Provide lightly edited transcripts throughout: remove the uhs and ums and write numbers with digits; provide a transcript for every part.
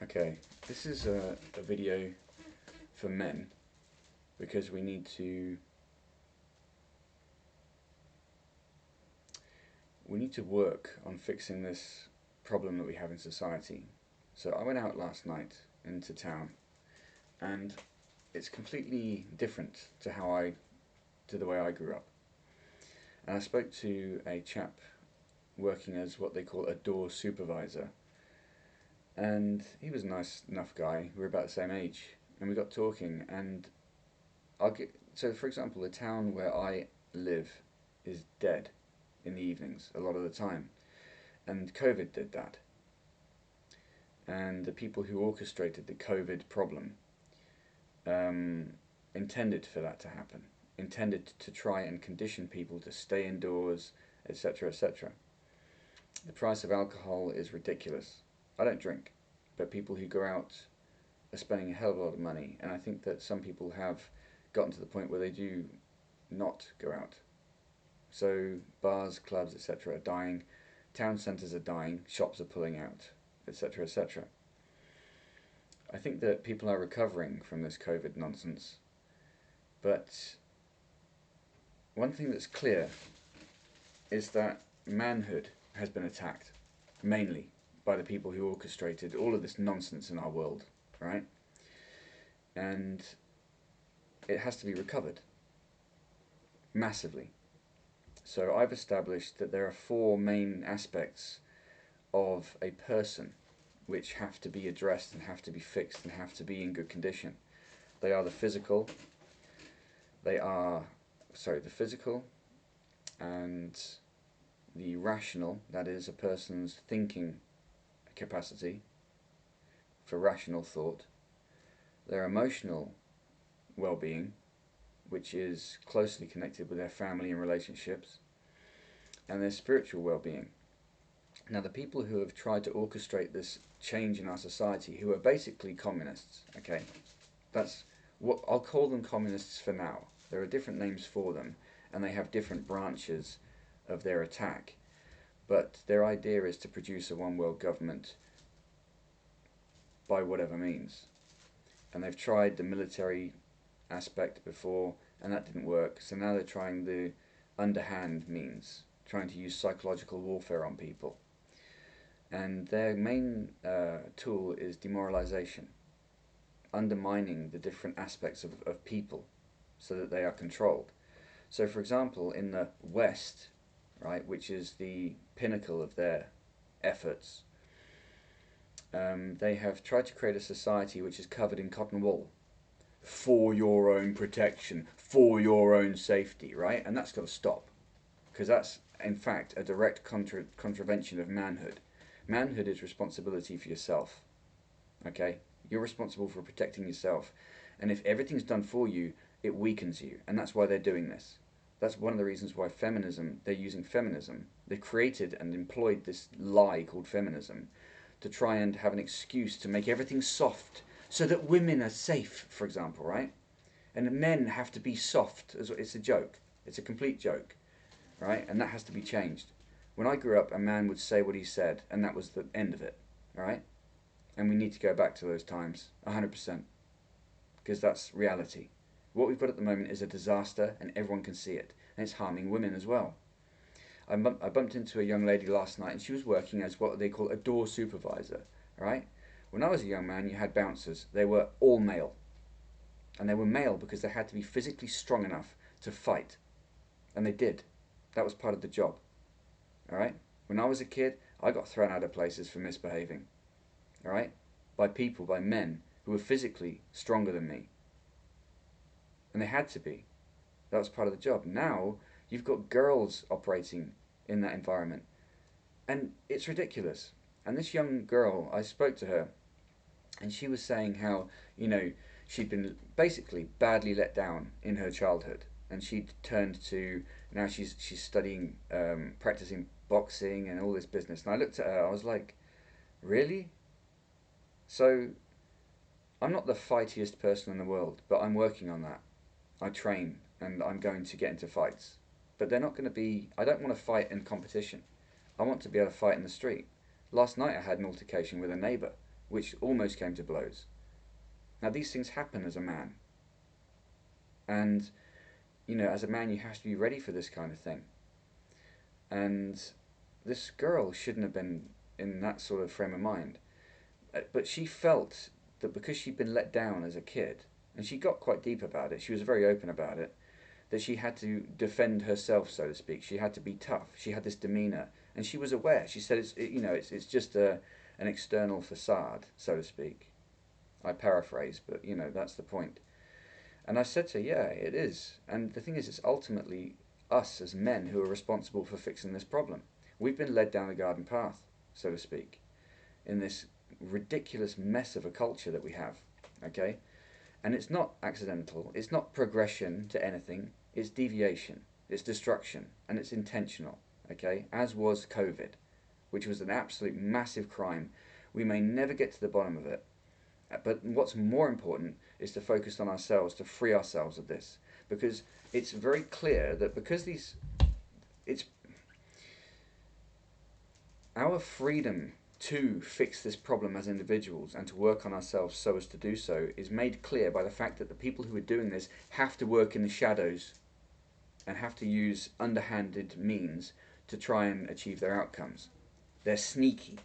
Okay, this is a video for men because we need to work on fixing this problem that we have in society. So I went out last night into town, and it's completely different to the way I grew up. And I spoke to a chap working as what they call a door supervisor, and he was a nice enough guy. We were about the same age, and we got talking. And so, for example, the town where I live is dead in the evenings a lot of the time, and COVID did that. And the people who orchestrated the COVID problem um, intended for that to happen, intended to try and condition people to stay indoors, etc., etc. The price of alcohol is ridiculous. I don't drink, but people who go out are spending a hell of a lot of money, and I think that some people have gotten to the point where they do not go out. So bars, clubs, etc. are dying, town centres are dying, shops are pulling out, etc., etc. I think that people are recovering from this COVID nonsense, but one thing that's clear is that manhood has been attacked, mainly by the people who orchestrated all of this nonsense in our world, right? And it has to be recovered massively. So I've established that there are four main aspects of a person which have to be addressed and have to be fixed and have to be in good condition. They are the physical, the physical and the rational, that is a person's thinking capacity for rational thought, their emotional well-being, which is closely connected with their family and relationships, and their spiritual well-being. Now, the people who have tried to orchestrate this change in our society, who are basically communists, okay, that's what I'll call them, communists for now. There are different names for them, and they have different branches of their attack. But their idea is to produce a one world government by whatever means. And they've tried the military aspect before, and that didn't work. So now they're trying the underhand means, trying to use psychological warfare on people. And their main tool is demoralization, undermining the different aspects of people so that they are controlled. So, for example, in the West, right, which is the pinnacle of their efforts, they have tried to create a society which is covered in cotton wool for your own protection, for your own safety, right? And that's got to stop, because that's, in fact, a direct contravention of manhood. Manhood is responsibility for yourself, okay? You're responsible for protecting yourself. And if everything's done for you, it weakens you. And that's why they're doing this. That's one of the reasons why they're using feminism. They created and employed this lie called feminism to try and have an excuse to make everything soft so that women are safe, for example, right? And men have to be soft. It's a joke. It's a complete joke, right? And that has to be changed. When I grew up, a man would say what he said, and that was the end of it, all right? And we need to go back to those times, 100%, because that's reality. What we've got at the moment is a disaster, and everyone can see it, and it's harming women as well. I bumped into a young lady last night, and she was working as what they call a door supervisor, right? When I was a young man, you had bouncers. They were all male, and they were male because they had to be physically strong enough to fight, and they did. That was part of the job, all right? When I was a kid, I got thrown out of places for misbehaving, all right? By men who were physically stronger than me, and they had to be. That was part of the job. Now you've got girls operating in that environment, and it's ridiculous. And this young girl, I spoke to her, and she was saying how, she'd been basically badly let down in her childhood, and she'd turned to, now she's studying, practicing boxing and all this business. And I looked at her, I was like, really? So I'm not the fightiest person in the world, but I'm working on that. I train, and I'm going to get into fights. But they're not going to be, I don't want to fight in competition. I want to be able to fight in the street. Last night I had an altercation with a neighbour, which almost came to blows. Now, these things happen as a man, and as a man, you have to be ready for this kind of thing. And this girl shouldn't have been in that sort of frame of mind, but she felt that because she'd been let down as a kid, and she got quite deep about it, she was very open about it, that she had to defend herself, so to speak. She had to be tough. She had this demeanour, and she was aware. She said, it's just an external facade, so to speak. I paraphrase, but that's the point. And I said to her, yeah, it is. And the thing is, it's ultimately us as men who are responsible for fixing this problem. We've been led down the garden path, so to speak, in this ridiculous mess of a culture that we have, okay? And it's not accidental, it's not progression to anything, it's deviation, it's destruction, and it's intentional, okay? As was COVID, which was an absolute massive crime. We may never get to the bottom of it, but what's more important is to focus on ourselves, to free ourselves of this, because it's very clear that it's our freedom to fix this problem as individuals and to work on ourselves so as to do so is made clear by the fact that the people who are doing this have to work in the shadows and have to use underhanded means to try and achieve their outcomes. They're sneaky.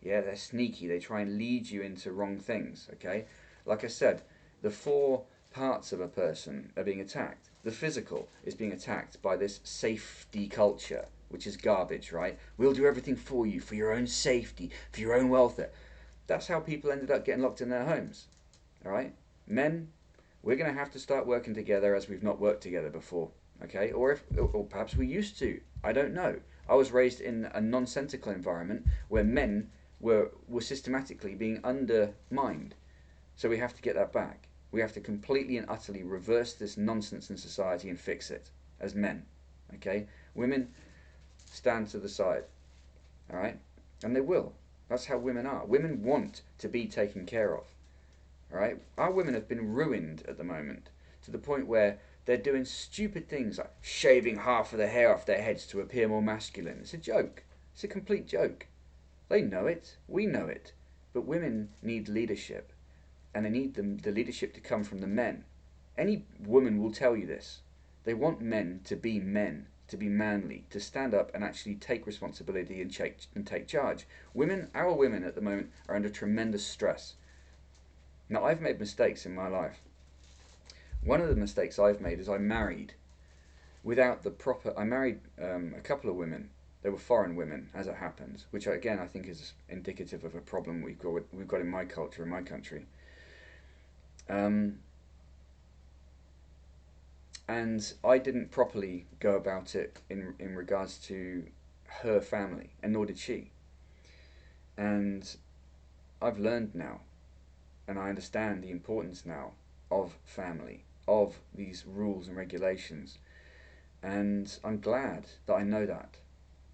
Yeah, they're sneaky. They try and lead you into wrong things, okay? Like I said, the 4 parts of a person are being attacked. The physical is being attacked by this safety culture, which is garbage, right? We'll do everything for you, for your own safety, for your own welfare. That's how people ended up getting locked in their homes, all right? Men, we're going to have to start working together as we've not worked together before, okay? Or perhaps we used to. I don't know. I was raised in a nonsensical environment where men were systematically being undermined. So we have to get that back. We have to completely and utterly reverse this nonsense in society and fix it as men, okay? Women, stand to the side, all right? And they will. That's how women are. Women want to be taken care of, all right? Our women have been ruined at the moment to the point where they're doing stupid things like shaving half of the hair off their heads to appear more masculine. It's a joke. It's a complete joke. They know it. We know it. But women need leadership, and they need the leadership to come from the men. Any woman will tell you this. They want men, to be manly, to stand up and actually take responsibility and take charge. Our women at the moment are under tremendous stress. Now, I've made mistakes in my life. One of the mistakes I've made is I married without the proper... I married a couple of women. They were foreign women, as it happens, which again I think is indicative of a problem we've got in my culture, in my country. And I didn't properly go about it in regards to her family, and nor did she. And I've learned now, and I understand the importance now of family, of these rules and regulations. And I'm glad that I know that.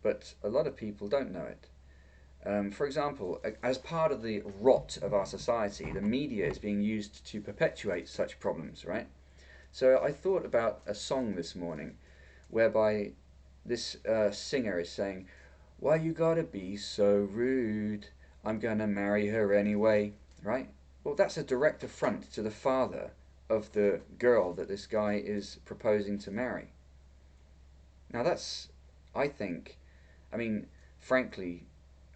But a lot of people don't know it. For example, as part of the rot of our society, the media is being used to perpetuate such problems, right? So I thought about a song this morning whereby this singer is saying, "Why you gotta be so rude? I'm gonna marry her anyway," right? Well, that's a direct affront to the father of the girl that this guy is proposing to marry. Now that's, I think, frankly,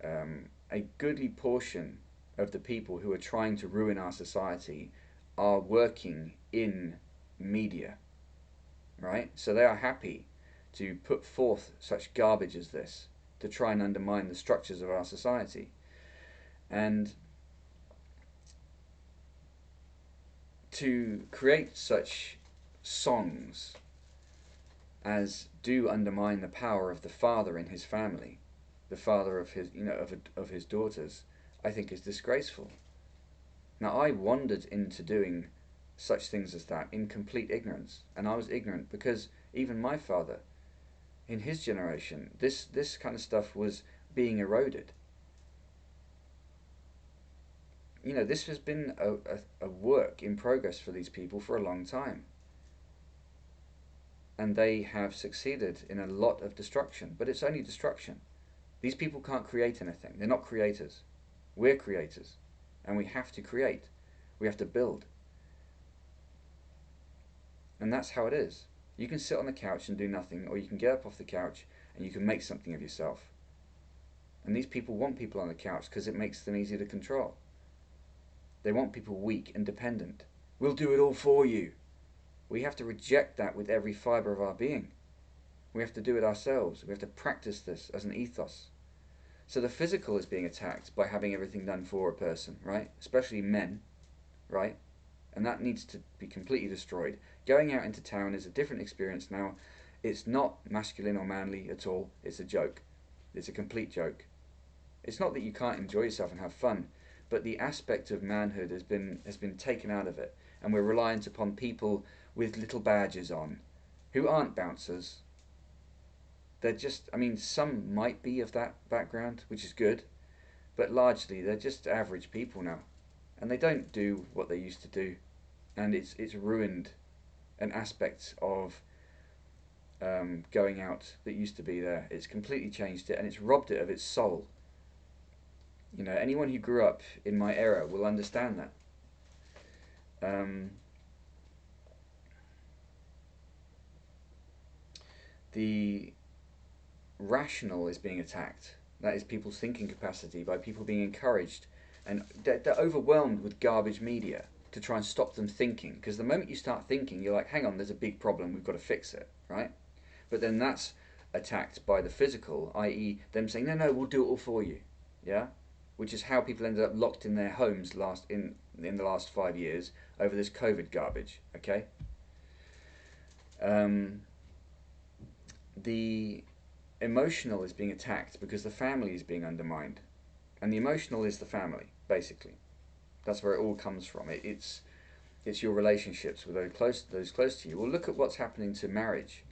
a goodly portion of the people who are trying to ruin our society are working in media, right? So they are happy to put forth such garbage as this to try and undermine the structures of our society. And to create such songs as do undermine the power of the father in his family, the father of his, of his daughters, I think is disgraceful. Now, I wandered into doing such things as that in complete ignorance, and I was ignorant because even my father, in his generation, this kind of stuff was being eroded. This has been a work in progress for these people for a long time. And they have succeeded in a lot of destruction, but it's only destruction. These people can't create anything. They're not creators. We're creators. and we have to create. We have to build. And that's how it is. You can sit on the couch and do nothing, or you can get up off the couch and you can make something of yourself. And these people want people on the couch because it makes them easy to control. They want people weak and dependent. We'll do it all for you. We have to reject that with every fibre of our being. We have to do it ourselves. We have to practice this as an ethos. So the physical is being attacked by having everything done for a person, right? Especially men, right? And that needs to be completely destroyed. Going out into town is a different experience now. It's not masculine or manly at all. It's a joke. It's a complete joke. It's not that you can't enjoy yourself and have fun, but the aspect of manhood has been taken out of it, and we're reliant upon people with little badges on, who aren't bouncers. They're just, I mean, some might be of that background, which is good, but largely they're just average people now, and they don't do what they used to do, and it's ruined an aspect of going out that used to be there. It's completely changed it, and it's robbed it of its soul. You know, anyone who grew up in my era will understand that. The rational is being attacked. That is people's thinking capacity, by people being encouraged, and they're overwhelmed with garbage media to try and stop them thinking. Because the moment you start thinking, you're like, hang on, there's a big problem, we've got to fix it, right? But then that's attacked by the physical, i.e. them saying, no, we'll do it all for you, yeah? Which is how people ended up locked in their homes in the last 5 years over this COVID garbage, okay? The emotional is being attacked because the family is being undermined. And the emotional is the family, basically. That's where it all comes from. It's your relationships with those close to you. Well, look at what's happening to marriage,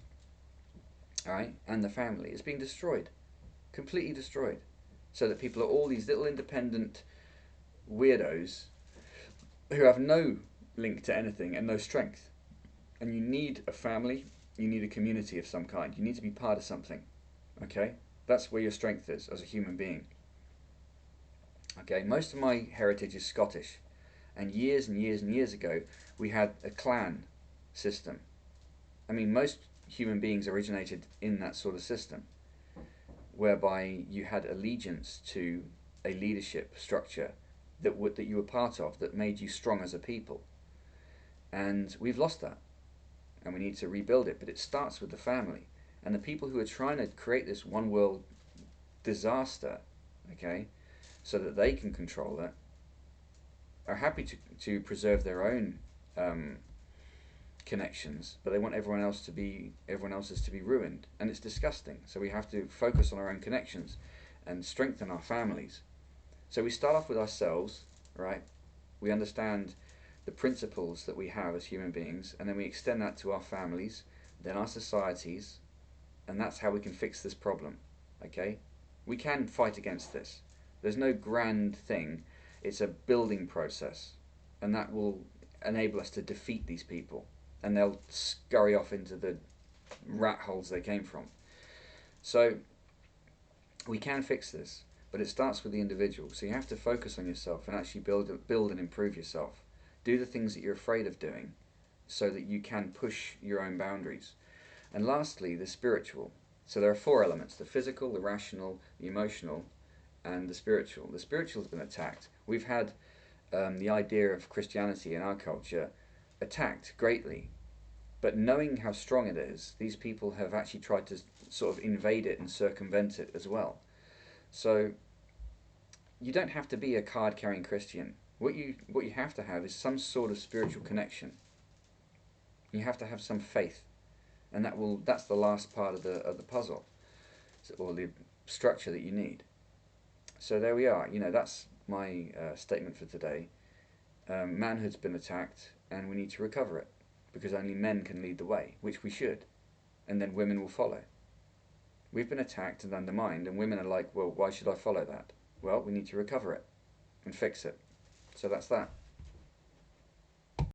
all right, and the family. It's being destroyed, completely destroyed, so that people are all these little independent weirdos who have no link to anything and no strength. And you need a family, you need a community of some kind. You need to be part of something, okay? That's where your strength is as a human being. Okay, most of my heritage is Scottish, and years and years and years ago we had a clan system. I mean, most human beings originated in that sort of system, whereby you had allegiance to a leadership structure that you were part of, that made you strong as a people. And we've lost that, and we need to rebuild it. But it starts with the family, and the people who are trying to create this one world disaster, okay, so that they can control it, are happy to preserve their own connections, but they want everyone else's to be ruined, and it's disgusting. So we have to focus on our own connections and strengthen our families. So we start off with ourselves, right? We understand the principles that we have as human beings, and then we extend that to our families, then our societies, and that's how we can fix this problem, okay? We can fight against this. There's no grand thing. It's a building process, and that will enable us to defeat these people, and they'll scurry off into the rat holes they came from. So we can fix this, but it starts with the individual. So you have to focus on yourself and actually build and improve yourself. Do the things that you're afraid of doing so that you can push your own boundaries. And lastly, the spiritual. So there are 4 elements: the physical, the rational, the emotional, and the spiritual. The spiritual has been attacked. We've had the idea of Christianity in our culture attacked greatly. But knowing how strong it is, these people have actually tried to sort of invade it and circumvent it as well. So you don't have to be a card-carrying Christian. What you have to have is some sort of spiritual connection. You have to have some faith, and that's the last part of the puzzle, or the structure that you need. So there we are. You know, that's my statement for today. Manhood's been attacked, and we need to recover it, because only men can lead the way, which we should, and then women will follow. We've been attacked and undermined, and women are like, well, why should I follow that? Well, we need to recover it and fix it. So that's that.